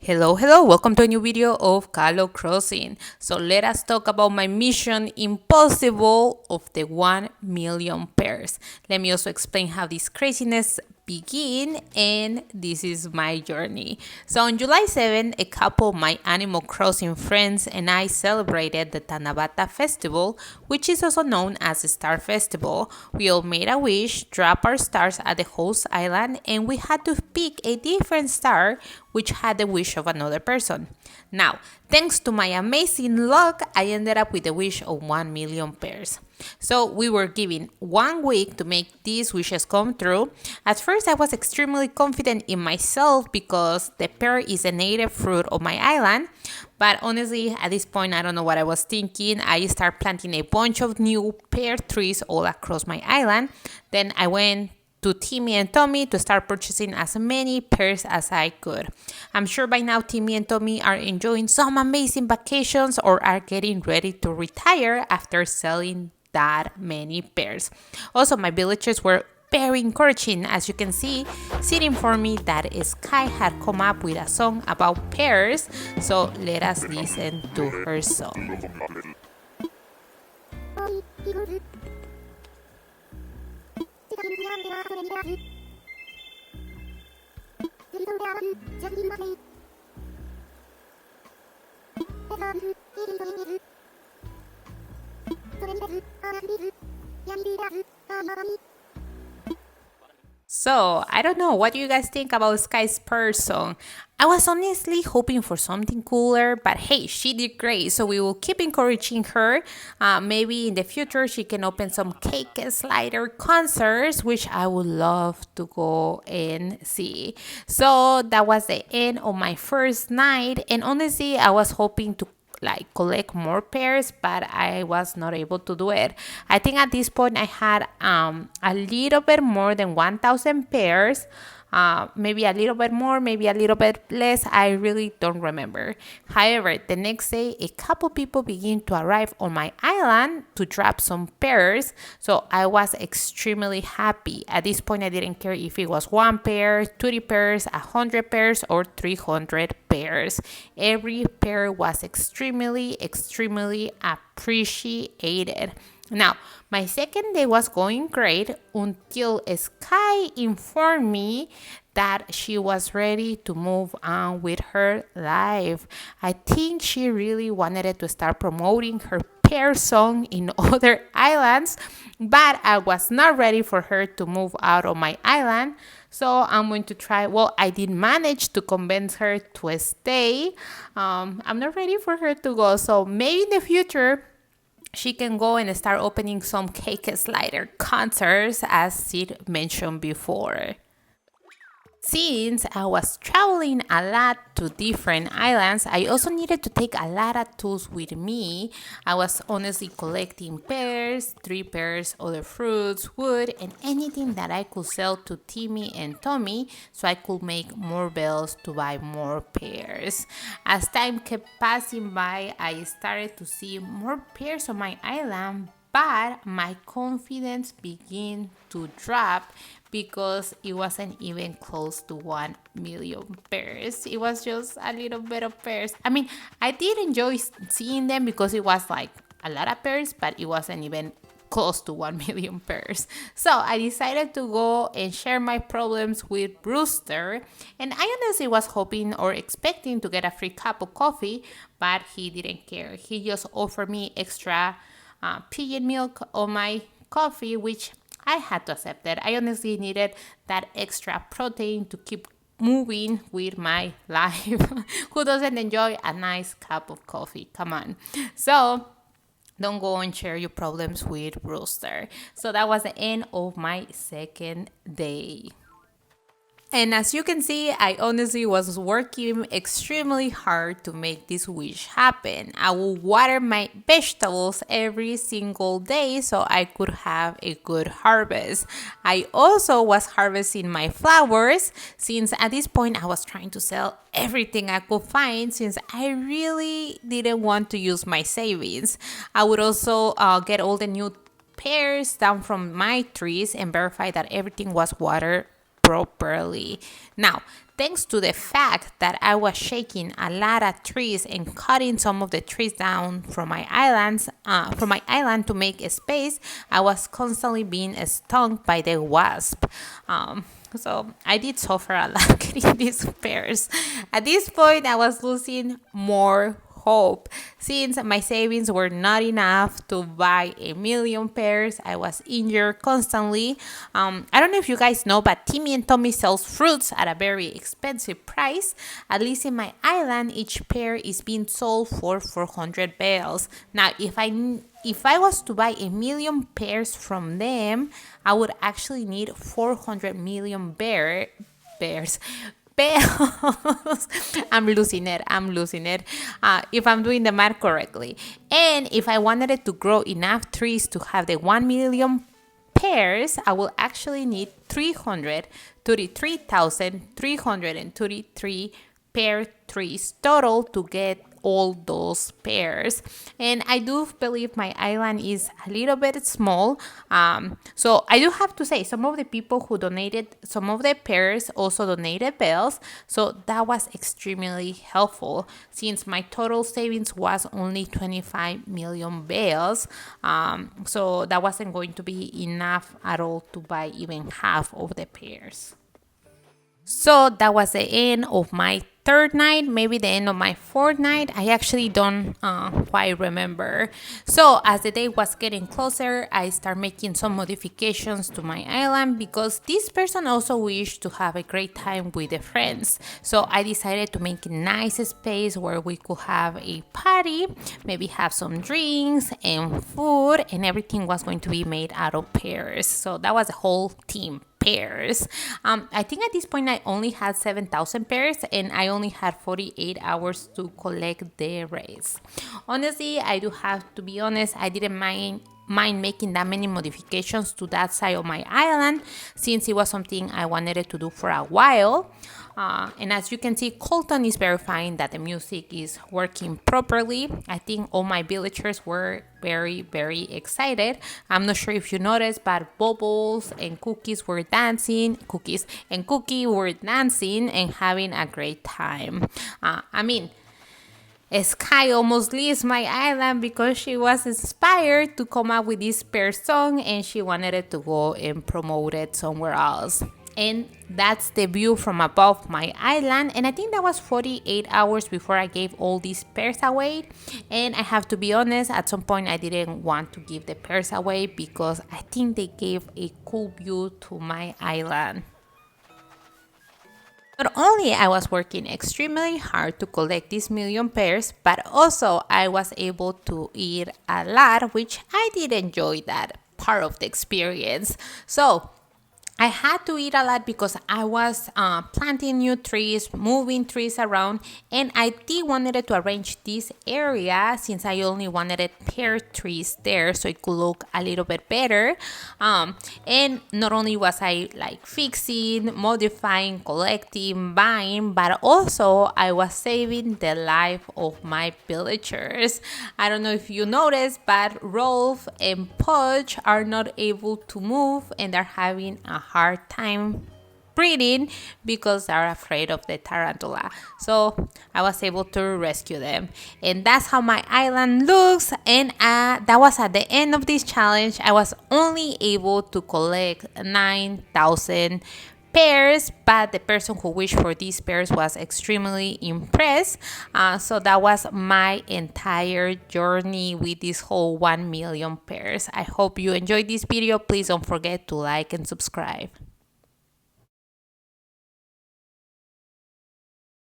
Hello, welcome to a new video of Calo Crossing. So let us talk about my mission impossible of the 1 million pairs. Let me also explain how this craziness begin, and this is my journey. So on July 7, a couple of my Animal Crossing friends and I celebrated the Tanabata Festival, which is also known as the Star Festival. We all made a wish, dropped our stars at the host island, and we had to pick a different star which had the wish of another person. Now, thanks to my amazing luck, I ended up with the wish of 1 million pairs. So we were given 1 week to make these wishes come true. At first, I was extremely confident in myself because the pear is a native fruit of my island. But honestly, at this point, I don't know what I was thinking. I started planting a bunch of new pear trees all across my island. Then I went to Timmy and Tommy to start purchasing as many pears as I could. I'm sure by now Timmy and Tommy are enjoying some amazing vacations or are getting ready to retire after selling that many pears. Also, my villagers were very encouraging. As you can see, sitting for me, that Sky had come up with a song about pears. So let us listen to her song. So, I don't know, what do you guys think about Sky's Pearl song? I was honestly hoping for something cooler, but hey, she did great, so we will keep encouraging her. Maybe in the future she can open some cake slider concerts, which I would love to go and see. So that was the end of my first night, and honestly, I was hoping to collect more pears, but I was not able to do it. I think at this point I had a little bit more than 1,000 pears. Maybe a little bit more, maybe a little bit less. I really don't remember. However, the next day, a couple people began to arrive on my island to drop some pears. So I was extremely happy. At this point, I didn't care if it was 1 pear, 20 pears, 100 pears, or 300 pears. Every pear was extremely appreciated. Now, my second day was going great until Sky informed me that she was ready to move on with her life. I think she really wanted to start promoting her pear song in other islands, but I was not ready for her to move out of my island. So I'm going to try. Well, I did manage to convince her to stay. I'm not ready for her to go. So maybe in the future, she can go and start opening some cake slider concerts, as Sid mentioned before. Since I was traveling a lot to different islands, I also needed to take a lot of tools with me. I was honestly collecting pears, 3 pears, other fruits, wood, and anything that I could sell to Timmy and Tommy so I could make more bells to buy more pears. As time kept passing by, I started to see more pears on my island, but my confidence began to drop because it wasn't even close to 1 million pairs. It was just a little bit of pairs. I mean, I did enjoy seeing them because it was like a lot of pairs, but it wasn't even close to 1 million pairs. So I decided to go and share my problems with Brewster, and I honestly was hoping or expecting to get a free cup of coffee, but he didn't care. He just offered me extra pigeon milk on my coffee, which I had to accept it. I honestly needed that extra protein to keep moving with my life. Who doesn't enjoy a nice cup of coffee? Come on. So don't go and share your problems with Brewster. So that was the end of my second day. And as you can see, I honestly was working extremely hard to make this wish happen. I will water my vegetables every single day so I could have a good harvest. I also was harvesting my flowers since at this point I was trying to sell everything I could find since I really didn't want to use my savings. I would also get all the new pears down from my trees and verify that everything was watered properly. Now, thanks to the fact that I was shaking a lot of trees and cutting some of the trees down from my island to make a space, I was constantly being stung by the wasp. So I did suffer a lot getting these pears. At this point, I was losing more hope. Since my savings were not enough to buy a million pears, I was injured constantly. I don't know if you guys know, but Timmy and Tommy sells fruits at a very expensive price. At least in my island, each pear is being sold for 400 bells. Now, if I was to buy a million pears from them, I would actually need 400 million bears. Bells. I'm losing it. If I'm doing the math correctly. And if I wanted it to grow enough trees to have the 1 million pears, I will actually need 333,333 pear trees total to get all those pears. And I do believe my island is a little bit small. So I do have to say, some of the people who donated some of the pears also donated bells. So that was extremely helpful since my total savings was only 25 million bells. So that wasn't going to be enough at all to buy even half of the pears. So that was the end of my third night, maybe the end of my fourth night. I actually don't quite remember. So as the day was getting closer, I started making some modifications to my island because this person also wished to have a great time with the friends. So I decided to make a nice space where we could have a party, maybe have some drinks and food, and everything was going to be made out of pears. So that was the whole team. Pears. I think at this point I only had 7,000 pears and I only had 48 hours to collect the rest. Honestly, I do have to be honest, I didn't mind making that many modifications to that side of my island since it was something I wanted to do for a while. And as you can see, Colton is verifying that the music is working properly. I think all my villagers were very, very excited. I'm not sure if you noticed, but Bubbles and Cookies were dancing. Cookies and Cookie were dancing and having a great time. Sky almost leaves my island because she was inspired to come up with this pear song and she wanted it to go and promote it somewhere else. And that's the view from above my island, and I think that was 48 hours before I gave all these pears away. And I have to be honest, at some point I didn't want to give the pears away because I think they gave a cool view to my island. Not only I was working extremely hard to collect these million pears, but also I was able to eat a lot, which I did enjoy that part of the experience. So I had to eat a lot because I was planting new trees, moving trees around, and I did wanted to arrange this area since I only wanted pear trees there so it could look a little bit better. And not only was I like fixing, modifying, collecting, buying, but also I was saving the life of my villagers. I don't know if you noticed, but Rolf and Pudge are not able to move and they're having a hard time breathing because they're afraid of the tarantula. So I was able to rescue them, and that's how my island looks. And that was at the end of this challenge. I was only able to collect 9,000 pears, but the person who wished for these pears was extremely impressed. So that was my entire journey with this whole 1 million pears. I hope you enjoyed this video. Please don't forget to like and subscribe.